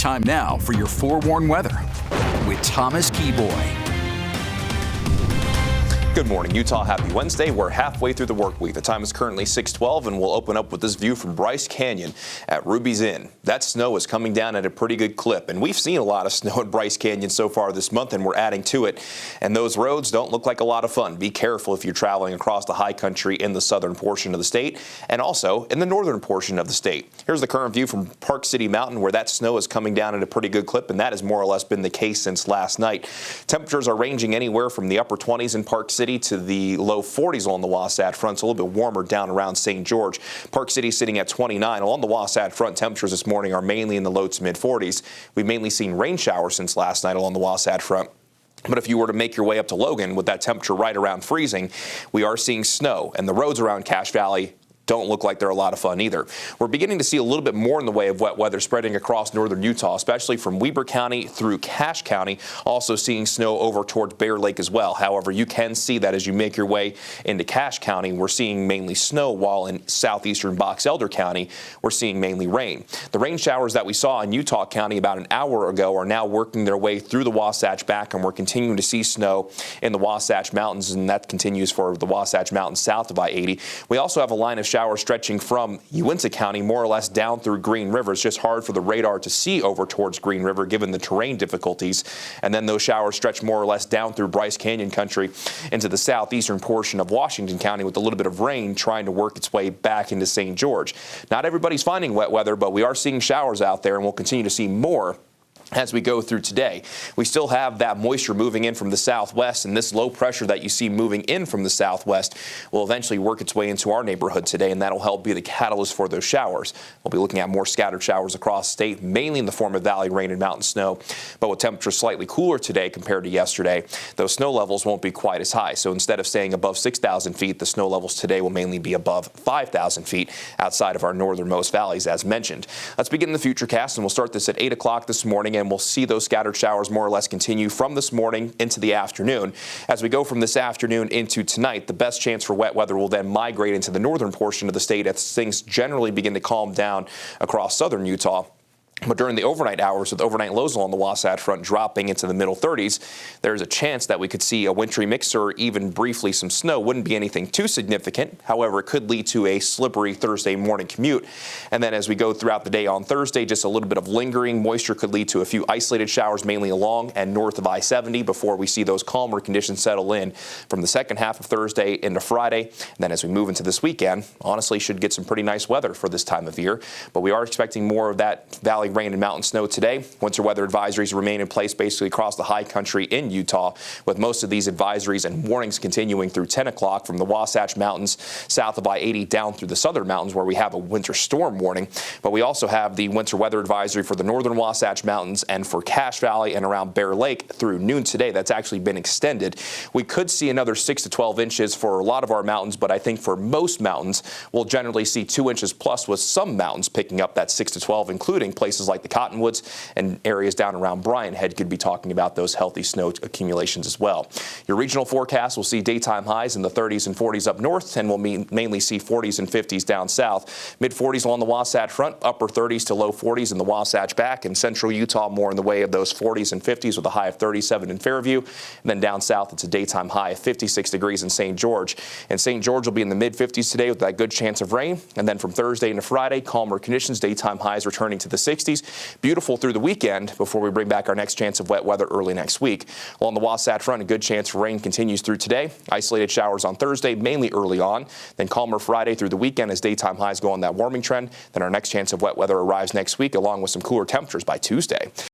Time now for your forewarned weather with Thomas Keyboy. Good morning, Utah. Happy Wednesday. We're halfway through the work week. The time is currently 6:12, and we'll open up with this view from Bryce Canyon at Ruby's Inn. That snow is coming down at a pretty good clip, and we've seen a lot of snow at Bryce Canyon so far this month, and we're adding to it. And those roads don't look like a lot of fun. Be careful if you're traveling across the high country in the southern portion of the state and also in the northern portion of the state. Here's the current view from Park City Mountain, where that snow is coming down at a pretty good clip, and that has more or less been the case since last night. Temperatures are ranging anywhere from the upper 20s in Park City to the low 40s along the Wasatch Front. It's a little bit warmer down around St. George. Park City sitting at 29. Along the Wasatch Front, temperatures this morning are mainly in the low to mid 40s. We've mainly seen rain showers since last night along the Wasatch Front. But if you were to make your way up to Logan with that temperature right around freezing, we are seeing snow, and the roads around Cache Valley don't look like they're a lot of fun either. We're beginning to see a little bit more in the way of wet weather spreading across northern Utah, especially from Weber County through Cache County, also seeing snow over towards Bear Lake as well. However, you can see that as you make your way into Cache County, we're seeing mainly snow, while in southeastern Box Elder County, we're seeing mainly rain. The rain showers that we saw in Utah County about an hour ago are now working their way through the Wasatch back, and we're continuing to see snow in the Wasatch Mountains, and that continues for the Wasatch Mountains south of I-80. We also have a line of showers stretching from Uintah County more or less down through Green River. It's just hard for the radar to see over towards Green River given the terrain difficulties. And then those showers stretch more or less down through Bryce Canyon country into the southeastern portion of Washington County, with a little bit of rain trying to work its way back into St. George. Not everybody's finding wet weather, but we are seeing showers out there, and we'll continue to see more as we go through today. We still have that moisture moving in from the southwest, and this low pressure that you see moving in from the southwest will eventually work its way into our neighborhood today, and that'll help be the catalyst for those showers. We'll be looking at more scattered showers across the state, mainly in the form of valley rain and mountain snow, but with temperatures slightly cooler today compared to yesterday, those snow levels won't be quite as high. So instead of staying above 6,000 feet, the snow levels today will mainly be above 5,000 feet outside of our northernmost valleys, as mentioned. Let's begin the futurecast, and we'll start this at 8 o'clock this morning, and we'll see those scattered showers more or less continue from this morning into the afternoon. As we go from this afternoon into tonight, the best chance for wet weather will then migrate into the northern portion of the state as things generally begin to calm down across southern Utah. But during the overnight hours, with overnight lows along the Wasatch Front dropping into the middle 30s, there's a chance that we could see a wintry mix or even briefly some snow. Wouldn't be anything too significant. However, it could lead to a slippery Thursday morning commute. And then as we go throughout the day on Thursday, just a little bit of lingering moisture could lead to a few isolated showers, mainly along and north of I-70, before we see those calmer conditions settle in from the second half of Thursday into Friday. And then as we move into this weekend, honestly, should get some pretty nice weather for this time of year. But we are expecting more of that valley rain and mountain snow today. Winter weather advisories remain in place basically across the high country in Utah, with most of these advisories and warnings continuing through 10 o'clock from the Wasatch Mountains south of I-80 down through the southern mountains, where we have a winter storm warning. But we also have the winter weather advisory for the northern Wasatch Mountains and for Cache Valley and around Bear Lake through noon today. That's actually been extended. We could see another 6 to 12 inches for a lot of our mountains, but I think for most mountains, we'll generally see 2 inches plus, with some mountains picking up that 6 to 12, including places like the Cottonwoods and areas down around Bryan Head could be talking about those healthy snow accumulations as well. Your regional forecast will see daytime highs in the 30s and 40s up north, and we'll mainly see 40s and 50s down south. Mid 40s along the Wasatch Front, upper 30s to low 40s in the Wasatch back, and central Utah more in the way of those 40s and 50s with a high of 37 in Fairview. And then down south, it's a daytime high of 56 degrees in St. George. And St. George will be in the mid 50s today with that good chance of rain. And then from Thursday into Friday, calmer conditions, daytime highs returning to the 60s. Beautiful through the weekend before we bring back our next chance of wet weather early next week. Along the Wasatch Front, a good chance for rain continues through today. Isolated showers on Thursday, mainly early on. Then calmer Friday through the weekend as daytime highs go on that warming trend. Then our next chance of wet weather arrives next week, along with some cooler temperatures by Tuesday.